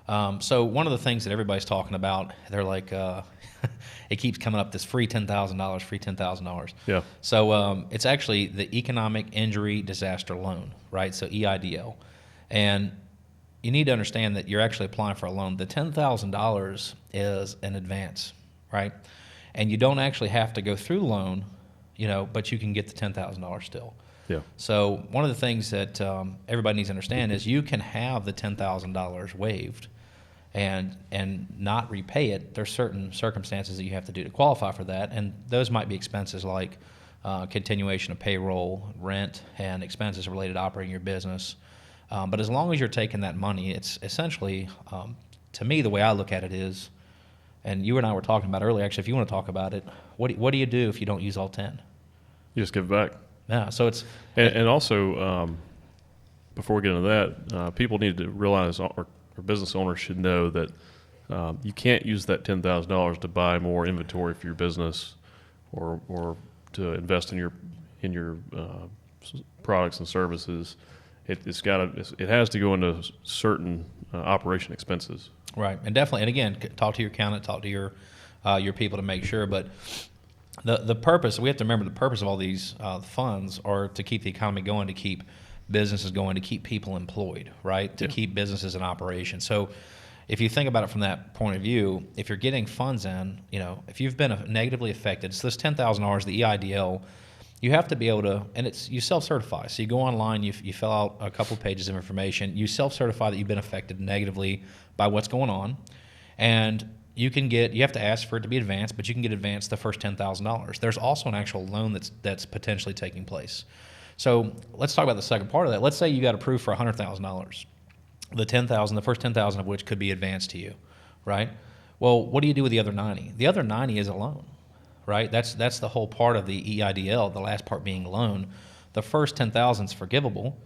So one of the things that everybody's talking about, they're like, it keeps coming up, this free $10,000, free $10,000. Yeah. So it's actually the Economic Injury Disaster Loan, right? So EIDL. And you need to understand that you're actually applying for a loan. The $10,000 is an advance, right? And you don't actually have to go through the loan, but you can get the $10,000 still. Yeah. So one of the things that everybody needs to understand is you can have the $10,000 waived and not repay it. There's certain circumstances that you have to do to qualify for that, and those might be expenses like continuation of payroll, rent, and expenses related to operating your business. But as long as you're taking that money, it's essentially, to me, the way I look at it is, and you and I were talking about earlier, actually, if you want to talk about it, what do you do if you don't use all 10? You just give it back. Yeah, so it's... And also, before we get into that, people need to realize, or business owners should know that you can't use that $10,000 to buy more inventory for your business or to invest in your products and services. It has to go into certain operation expenses. Right, and definitely, and again, talk to your accountant, talk to your people to make sure. But the purpose, we have to remember, the purpose of all these funds are to keep the economy going, to keep businesses going, to keep people employed, right? To keep businesses in operation. So if you think about it from that point of view, if you're getting funds in, if you've been negatively affected, so this $10,000, the EIDL, you have to be able to, and you self-certify. So you go online, you fill out a couple pages of information, you self-certify that you've been affected negatively by what's going on, and you have to ask for it to be advanced, but you can get advanced the first $10,000. There's also an actual loan that's potentially taking place. So let's talk about the second part of that. Let's say you got approved for $100,000. The first $10,000 of which could be advanced to you, right? Well, what do you do with the other 90? The other 90 is a loan, right? That's the whole part of the EIDL, the last part being loan. The first 10,000 is forgivable,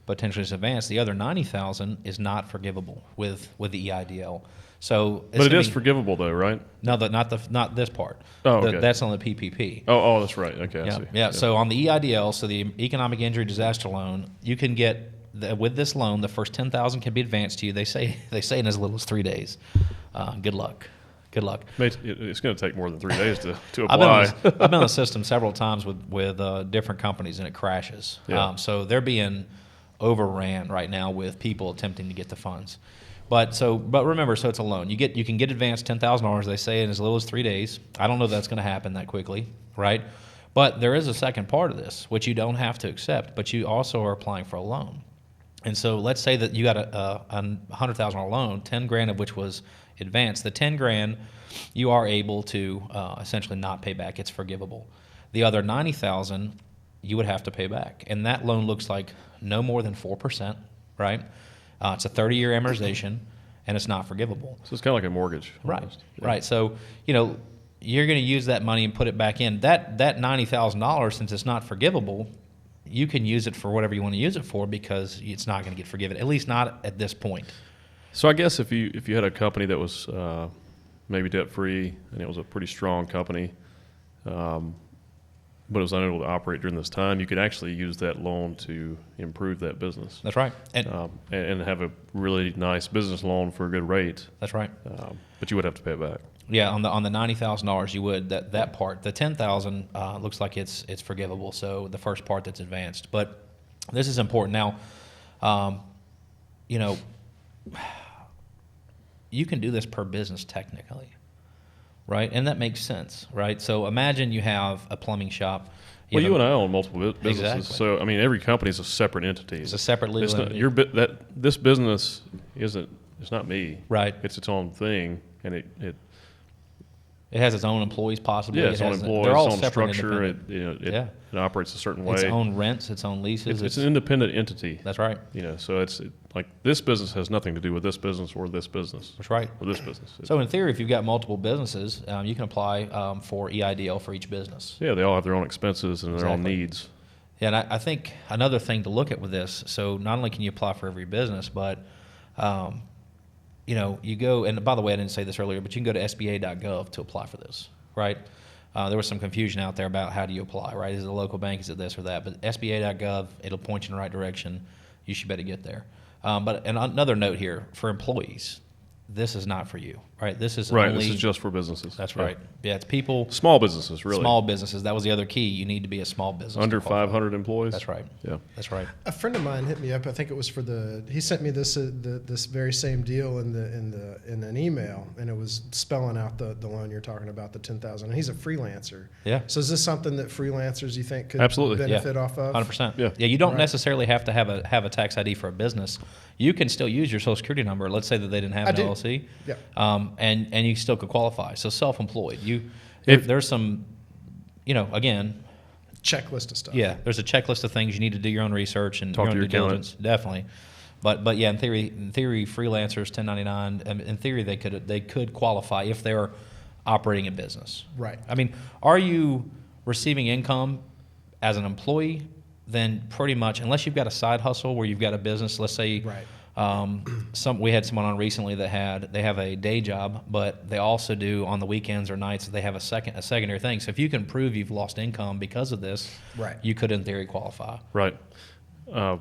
potentially is advanced. The other 90,000 is not forgivable with the EIDL. So, but it is forgivable though, right? No, not this part. Oh, okay. That's on the PPP. Oh, that's right. Okay, yeah, I see. Yeah. So on the EIDL, so the Economic Injury Disaster Loan, you can get with this loan, the first 10,000 can be advanced to you. They say in as little as 3 days. Good luck. Good luck. It's going to take more than 3 days to apply. I've been on the system several times with different companies, and it crashes. Yeah. So they're being overran right now with people attempting to get the funds. But remember, so it's a loan. You can get advanced $10,000. They say in as little as 3 days. I don't know if that's going to happen that quickly, right? But there is a second part of this, which you don't have to accept, but you also are applying for a loan. And so let's say that you got a $100,000 loan, 10 grand of which was advanced. The 10 grand you are able to essentially not pay back. It's forgivable. The other 90,000 you would have to pay back, and that loan looks like no more than 4%, right? It's a 30-year amortization, and it's not forgivable. So it's kind of like a mortgage. Right, Yeah. right. So, you're going to use that money and put it back in. That $90,000, since it's not forgivable, you can use it for whatever you want to use it for because it's not going to get forgiven, at least not at this point. So I guess if you had a company that was maybe debt-free and it was a pretty strong company, but it was unable to operate during this time, you could actually use that loan to improve that business. That's right. And have a really nice business loan for a good rate. That's right. But you would have to pay it back. Yeah, on the $90,000 you would. That part, the $10,000 looks like it's forgivable. So the first part that's advanced, but this is important. Now, you can do this per business technically, right? And that makes sense, right? So imagine you have a plumbing shop. You and I own multiple businesses, Exactly. So I mean every company is a separate entity. It's a separate legal entity. This business isn't. It's not me. Right. It's its own thing, and it has its own employees, possibly. Yeah, its own employees, They're all its own separate, structure. independent. It operates a certain way. Its own rents, its own leases. It's an independent entity. That's right. So it's like this business has nothing to do with this business or this business. That's right. Or this business. So in theory, if you've got multiple businesses, you can apply for EIDL for each business. Yeah, they all have their own expenses and their own needs. Yeah, and I think another thing to look at with this, so not only can you apply for every business, but you go, and by the way, I didn't say this earlier, but you can go to SBA.gov to apply for this, right? There was some confusion out there about how do you apply, right? Is it a local bank? Is it this or that? But SBA.gov, it'll point you in the right direction. You should better get there. But another note here, for employees, this is not for you, right? This is Right. only, This is just for businesses. that's Yeah. right. Yeah, it's people, Small businesses, really. small businesses. That was the other key. You need to be a small business. to Under qualify. 500 employees. That's right. Yeah. That's right. A friend of mine hit me up. I think it was for he sent me this this very same deal in an email, and it was spelling out the loan you're talking about, the 10,000. And he's a freelancer. Yeah. So is this something that freelancers you think could Absolutely. benefit off of? 100%. Yeah. Yeah. You don't Right. necessarily have to have a tax ID for a business. You can still use your Social Security number. Let's say that they didn't have I an do. LLC. Yeah. And you still could qualify. So self-employed. If- There's some, again, Checklist of stuff. yeah, there's a checklist of things you need to do your own research and Talk your to own your due accountant. diligence. Definitely. But yeah, in theory, freelancers, 1099, in theory, they could qualify if they're operating a business. Right. I mean, are you receiving income as an employee? Then pretty much, unless you've got a side hustle where you've got a business, let's say, Right. we had someone on recently that they have a day job, but they also do on the weekends or nights they have a secondary thing. So if you can prove you've lost income because of this, Right. you could in theory qualify. Right. A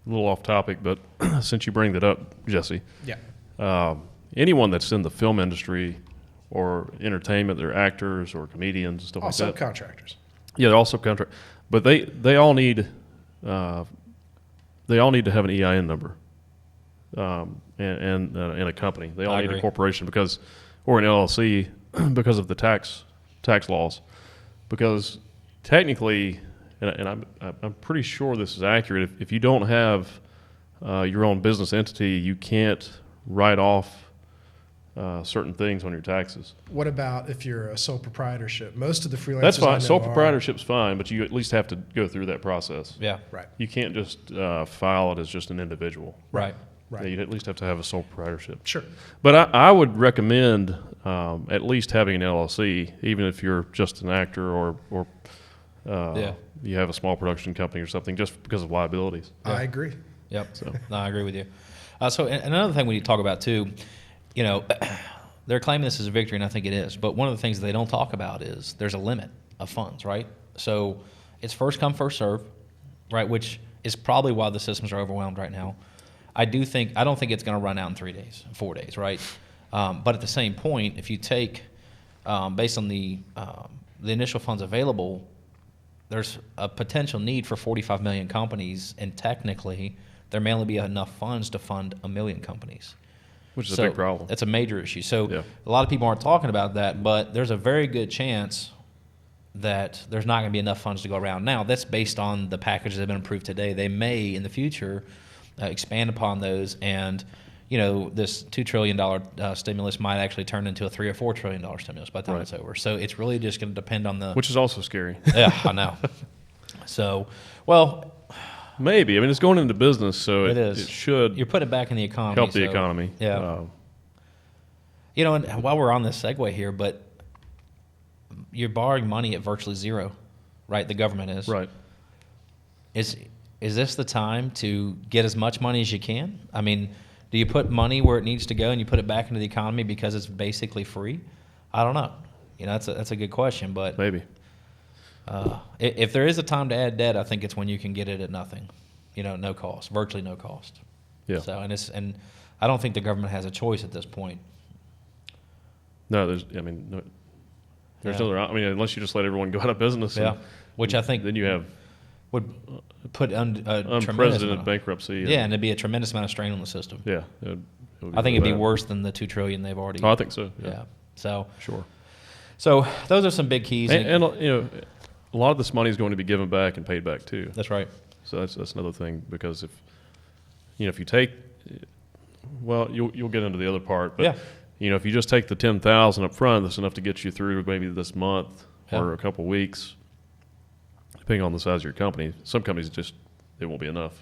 little off topic, but since you bring that up, Jesse, Yeah. anyone that's in the film industry or entertainment, they're actors or comedians and stuff All like that. subcontractors. Yeah, they're all subcontract, but they all need to have an EIN number, and a company. They all I need agree. a corporation or an LLC because of the tax laws. Because technically, and I'm pretty sure this is accurate. If you don't have your own business entity, you can't write off certain things on your taxes. What about if you're a sole proprietorship? Most of the freelancers That's I fine. know Sole are- proprietorship's fine, but you at least have to go through that process. Yeah. Right. You can't just file it as just an individual. Right. Right. Yeah, you'd at least have to have a sole proprietorship. Sure. But I would recommend at least having an LLC, even if you're just an actor or Yeah. you have a small production company or something, just because of liabilities. Yeah. I agree. Yep. So. No, I agree with you. So another thing we need to talk about too, they're claiming this is a victory, and I think it is. But one of the things that they don't talk about is there's a limit of funds, right? So it's first come, first serve, right? Which is probably why the systems are overwhelmed right now. I don't think it's going to run out in 3 days, 4 days, right? But at the same point, if you take, based on the initial funds available, there's a potential need for 45 million companies, and technically, there may only be enough funds to fund 1 million companies. Which is So a big problem. That's a major issue. So Yeah. a lot of people aren't talking about that, but there's a very good chance that there's not going to be enough funds to go around. Now, that's based on the packages that have been approved today. They may, in the future, expand upon those, and this $2 trillion stimulus might actually turn into a $3 or $4 trillion stimulus by the time Right. it's over. So it's really just going to depend on the. Which is also scary. Yeah, I know. So, well, Maybe. I mean, it's going into business, so it is. it should You're putting it back in the economy. help the so- economy. Yeah. And while we're on this segue here, but you're borrowing money at virtually zero, right? The government is. Right. Is this the time to get as much money as you can? I mean, do you put money where it needs to go and you put it back into the economy because it's basically free? I don't know. That's a good question, but Maybe. if there is a time to add debt, I think it's when you can get it at nothing, no cost, virtually no cost. Yeah. So and I don't think the government has a choice at this point. No, there's Yeah. no other. I mean, unless you just let everyone go out of business. Yeah, and which I think then you have would put a tremendous unprecedented amount. bankruptcy. Yeah, and it'd be a tremendous amount of strain on the system. Yeah. I think it'd be worse than the $2 trillion they've already. Oh, I think so. Yeah. Yeah. So Sure. those are some big keys. And a lot of this money is going to be given back and paid back too. That's right. So that's another thing, because if you take, well, you'll get into the other part, but Yeah. if you just take the 10,000 up front, that's enough to get you through maybe this month or a couple weeks, depending on the size of your company. Some companies it won't be enough.